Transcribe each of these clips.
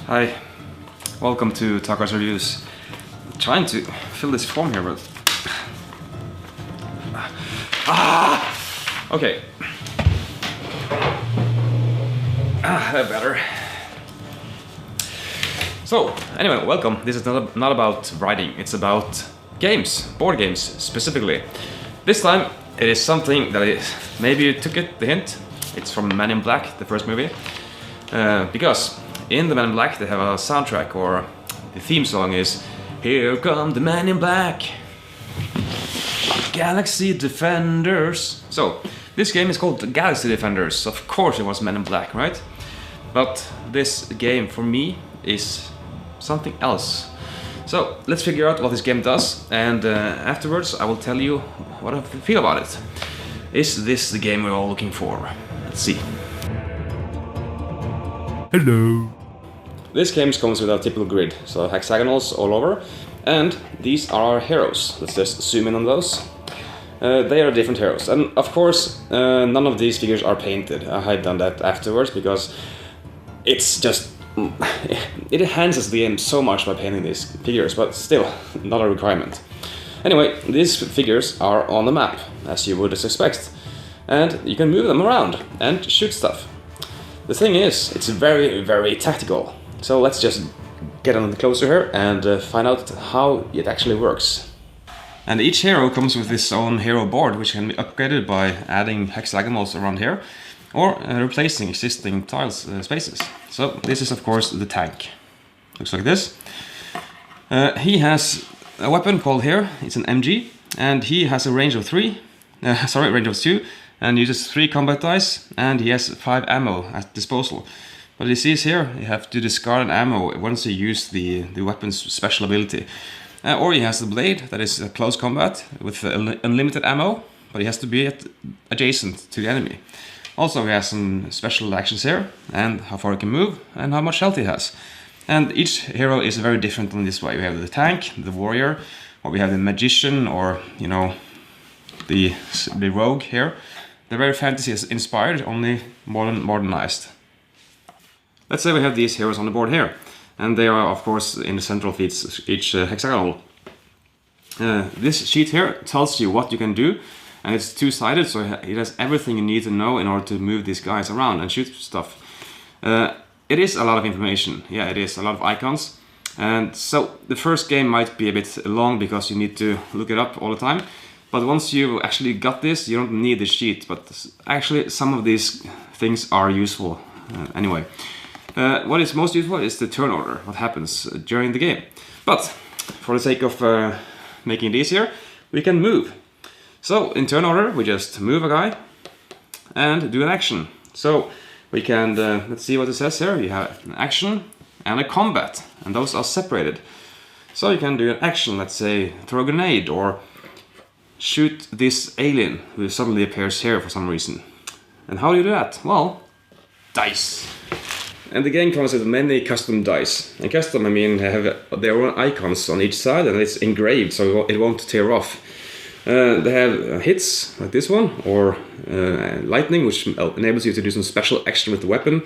Hi, welcome to Taka's Reviews. I'm trying to fill this form here, but... Okay. That better. So, anyway, welcome. This is not about writing, it's about games, board games specifically. This time it is something that maybe you took the hint. It's from Men in Black, the first movie. Because in the Men in Black they have a soundtrack, or the theme song is "Here come the Men in Black, Galaxy Defenders." So this game is called Galaxy Defenders. Of course it was Men in Black, right? But this game for me is something else. So let's figure out what this game does, and afterwards I will tell you what I feel about it. Is this the game we're all looking for? Let's see. Hello. This game comes with a typical grid, so hexagonals all over, and these are our heroes. Let's just zoom in on those. They are different heroes, and of course none of these figures are painted. I have done that afterwards because it's just... it enhances the game so much by painting these figures, but still not a requirement. Anyway, these figures are on the map, as you would expect, and you can move them around and shoot stuff. The thing is, it's very, very tactical. So let's just get on closer here and find out how it actually works. And each hero comes with his own hero board, which can be upgraded by adding hexagonals around here, or replacing existing tiles spaces. So this is of course the tank. Looks like this. He has a weapon called here, it's an MG, and he has a range of 2, and uses 3 combat dice, and he has 5 ammo at disposal. But it says here, you have to discard an ammo once you use the weapon's special ability. Or he has the blade, that is a close combat with unlimited ammo, but he has to be adjacent to the enemy. Also he has some special actions here, and how far he can move, and how much health he has. And each hero is very different in this way. We have the tank, the warrior, or we have the magician, or, you know, the rogue here. They're very fantasy inspired, only modernized. Let's say we have these heroes on the board here, and they are of course in the center of each hexagonal. This sheet here tells you what you can do, and it's two-sided, so it has everything you need to know in order to move these guys around and shoot stuff. It is a lot of information, yeah, it is a lot of icons, and so the first game might be a bit long because you need to look it up all the time. But once you actually got this, you don't need the sheet, but actually some of these things are useful anyway. What is most useful is the turn order, what happens during the game. But for the sake of making it easier, we can move. So in turn order, we just move a guy and do an action. So we can, let's see what it says here. You have an action and a combat, and those are separated. So you can do an action, let's say throw a grenade, or shoot this alien who suddenly appears here for some reason. And how do you do that? Well, dice. And the game comes with many custom dice. And custom, I mean, they have their own icons on each side, and it's engraved so it won't tear off. They have hits, like this one, or lightning, which enables you to do some special action with the weapon.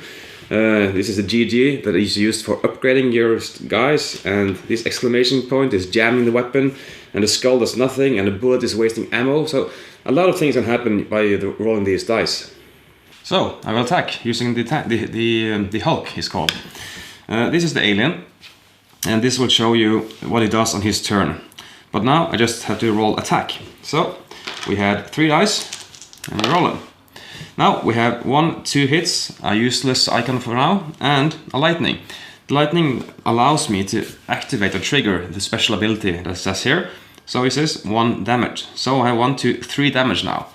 This is a GG that is used for upgrading your guys, and this exclamation point is jamming the weapon, and the skull does nothing, and the bullet is wasting ammo. So a lot of things can happen by rolling these dice. So I will attack using the Hulk, he's called. This is the alien, and this will show you what he does on his turn. But now I just have to roll attack. So we had 3 dice, and we roll them. Now we have 2 hits, a useless icon for now, and a lightning. The lightning allows me to activate or trigger the special ability that says here. So it says 1 damage. So I have 1, 2, 3 damage now.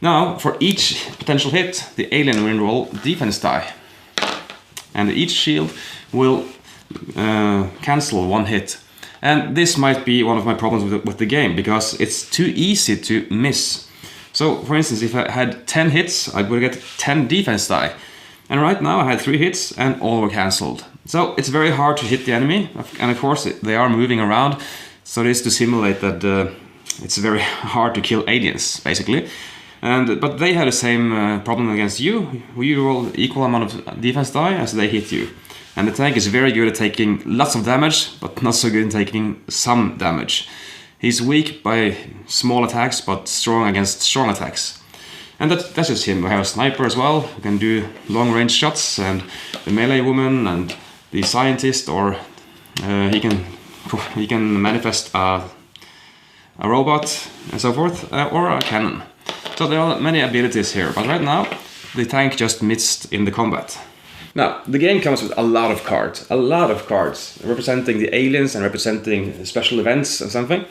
Now for each potential hit, the alien will roll defense die. And each shield will cancel one hit. And this might be one of my problems with the game, because it's too easy to miss. So, for instance, if I had 10 hits, I would get 10 defense die. And right now I had 3 hits and all were cancelled. So it's very hard to hit the enemy, and of course they are moving around, so it is to simulate that it's very hard to kill aliens, basically. But they had the same problem against you. You roll equal amount of defense die as they hit you. And the tank is very good at taking lots of damage, but not so good in taking some damage. He's weak by small attacks, but strong against strong attacks. And that's just him. We have a sniper as well, who can do long range shots, and the melee woman, and the scientist, or he can manifest a robot and so forth, or a cannon. So there are many abilities here, but right now the tank just missed in the combat. Now, the game comes with a lot of cards representing the aliens and representing special events and something.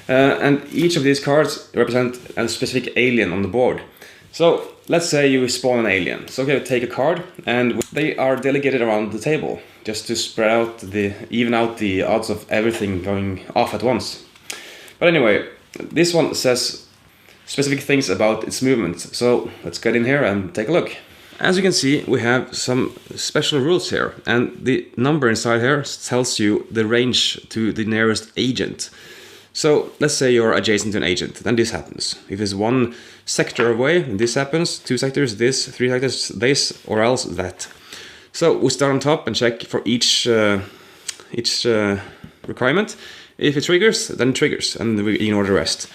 And each of these cards represent a specific alien on the board. So let's say you spawn an alien. So okay, take a card, and they are delegated around the table just to spread out even out the odds of everything going off at once. But anyway, this one says specific things about its movement. So let's get in here and take a look. As you can see, we have some special rules here, and the number inside here tells you the range to the nearest agent. So let's say you're adjacent to an agent, then this happens. If it's 1 sector away, this happens, 2 sectors, this, 3 sectors, this, or else that. So we start on top and check for each requirement. If it triggers, then it triggers, and we ignore the rest.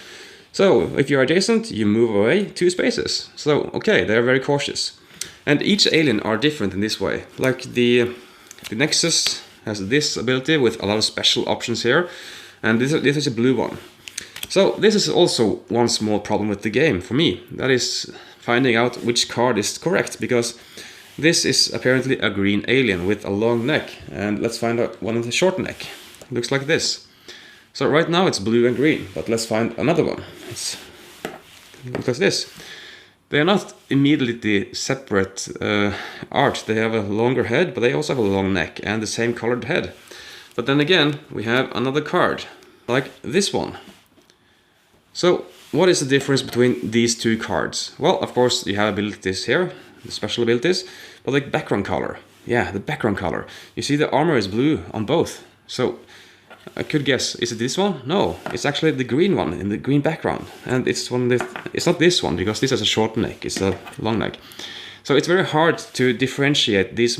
So if you're adjacent, you move away 2 spaces. So okay, they're very cautious. And each alien are different in this way. Like the Nexus has this ability with a lot of special options here, and this is a blue one. So this is also one small problem with the game for me. That is finding out which card is correct, because this is apparently a green alien with a long neck, and let's find out one with a short neck. It looks like this. So right now it's blue and green, but let's find another one. It looks like this. They are not immediately separate art. They have a longer head, but they also have a long neck and the same colored head. But then again, we have another card, like this one. So what is the difference between these 2 cards? Well, of course, you have abilities here, the special abilities, but like background color. Yeah, the background color. You see the armor is blue on both. So I could guess, is it this one? No, it's actually the green one in the green background. And it's not this one, because this has a short neck, it's a long neck. So it's very hard to differentiate these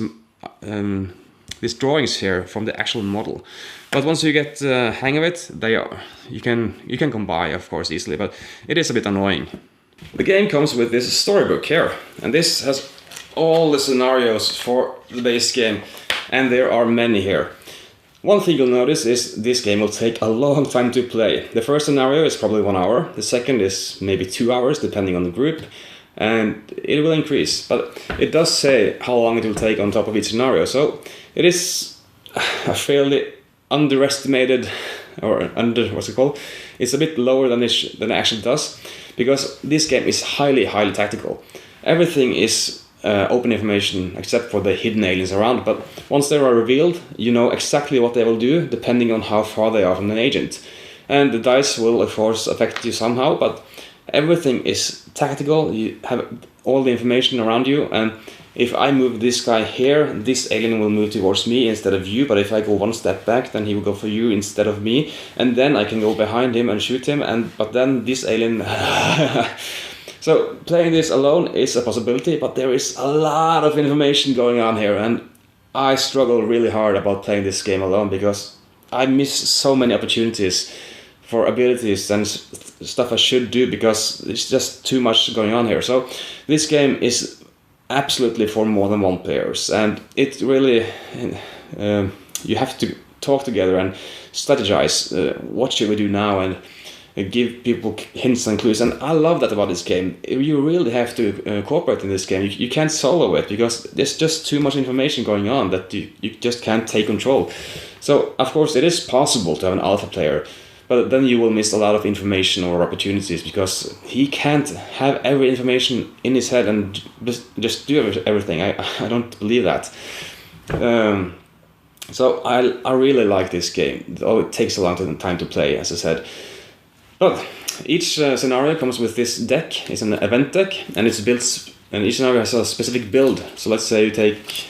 drawings here from the actual model. But once you get the hang of it, you can come by, of course, easily, but it is a bit annoying. The game comes with this storybook here, and this has all the scenarios for the base game, and there are many here. One thing you'll notice is this game will take a long time to play. The first scenario is probably 1 hour, the second is maybe 2 hours, depending on the group, and it will increase. But it does say how long it will take on top of each scenario, so it is a fairly underestimated, or what's it called? It's a bit lower than it actually does, because this game is highly tactical. Everything is open information except for the hidden aliens around, but once they are revealed, you know exactly what they will do depending on how far they are from an agent. And the dice will of course affect you somehow, but everything is tactical. You have all the information around you, and if I move this guy here, this alien will move towards me instead of you, but if I go 1 step back, then he will go for you instead of me, and then I can go behind him and shoot him, but then this alien... So playing this alone is a possibility, but there is a lot of information going on here, and I struggle really hard about playing this game alone, because I miss so many opportunities for abilities and stuff I should do, because there's just too much going on here. So this game is absolutely for more than 1 players, and it really you have to talk together and strategize. What should we do now? And give people hints and clues, and I love that about this game. You really have to cooperate in this game. You can't solo it, because there's just too much information going on that you just can't take control. So of course it is possible to have an alpha player, but then you will miss a lot of information or opportunities, because he can't have every information in his head and just do everything. I don't believe that. So I really like this game. Oh, it takes a long time to play, as I said. But each scenario comes with this deck. It's an event deck, and it's built. And each scenario has a specific build. So let's say you take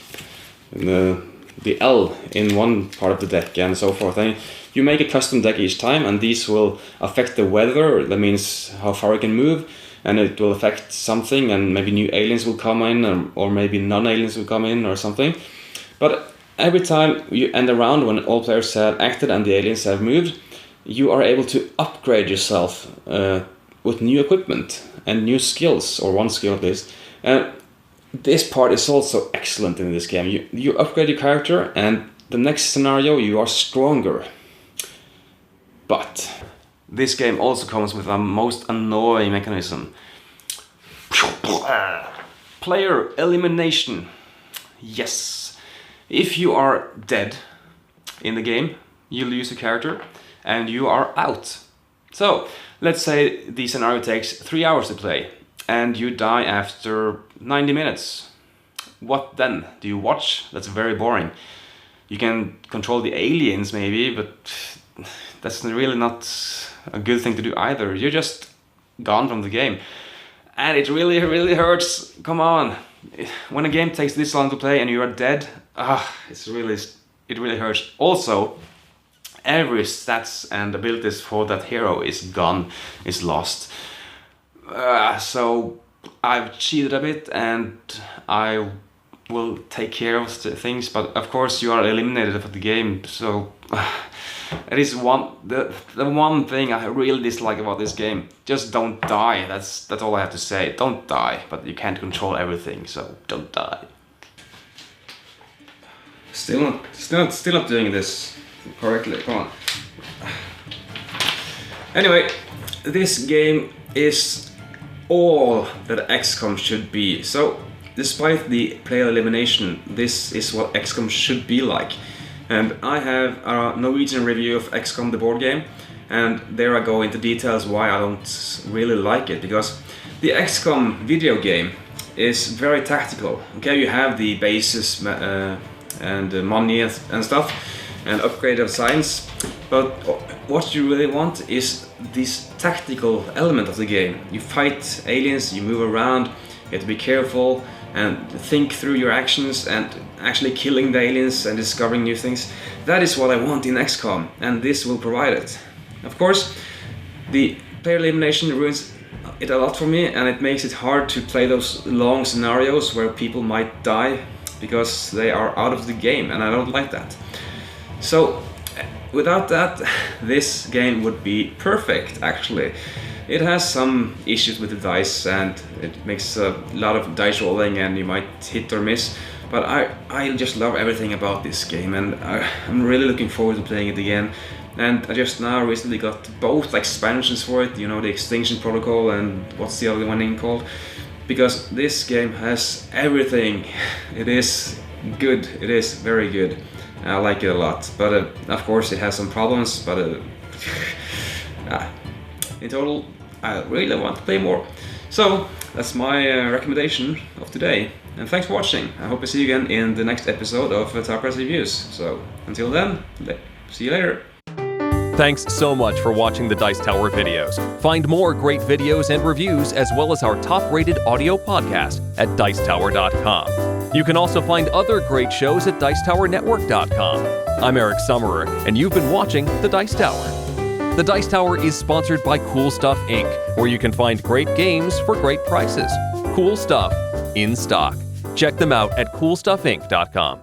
the L in one part of the deck and so forth. And you make a custom deck each time, and these will affect the weather. That means how far you can move, and it will affect something, and maybe new aliens will come in, or maybe non-aliens will come in or something. But every time you end a round when all players have acted and the aliens have moved, you are able to upgrade yourself with new equipment and new skills, or one skill at least. And this part is also excellent in this game. You upgrade your character, and the next scenario you are stronger. But this game also comes with a most annoying mechanism. Player elimination. Yes. If you are dead in the game, you lose a character and you are out. So, let's say the scenario takes 3 hours to play and you die after 90 minutes. What then? Do you watch? That's very boring. You can control the aliens maybe, but that's really not a good thing to do either. You're just gone from the game. And it really, really hurts. Come on. When a game takes this long to play and you are dead, it really hurts. Also, every stats and abilities for that hero is gone, is lost. So I've cheated a bit, and I will take care of things, but of course you are eliminated from the game. So it is the one thing I really dislike about this game. Just don't die. That's all I have to say. Don't die, but you can't control everything, so don't die. Still not doing this correctly. Come on. Anyway, this game is all that XCOM should be. So, despite the player elimination, this is what XCOM should be like. And I have a Norwegian review of XCOM, the board game, and there I go into details why I don't really like it. Because the XCOM video game is very tactical. Okay, you have the bases and money and stuff, and upgrade of science, but what you really want is this tactical element of the game. You fight aliens, you move around, you have to be careful and think through your actions, and actually killing the aliens and discovering new things. That is what I want in XCOM, and this will provide it. Of course, the player elimination ruins it a lot for me, and it makes it hard to play those long scenarios where people might die because they are out of the game, and I don't like that. So, without that, this game would be perfect, actually. It has some issues with the dice, and it makes a lot of dice rolling, and you might hit or miss. But I just love everything about this game, and I'm really looking forward to playing it again. And I just now recently got both expansions for it, you know, the Extinction Protocol and what's the other one called? Because this game has everything. It is good, it is very good. I like it a lot, but of course it has some problems, but in total I really want to play more. So that's my recommendation of today, and thanks for watching. I hope to see you again in the next episode of Talkers Reviews. So until then, see you later. Thanks so much for watching the Dice Tower videos. Find more great videos and reviews, as well as our top-rated audio podcast at Dicetower.com. You can also find other great shows at Dicetowernetwork.com. I'm Eric Summerer, and you've been watching The Dice Tower. The Dice Tower is sponsored by Cool Stuff Inc., where you can find great games for great prices. Cool stuff in stock. Check them out at CoolStuffInc.com.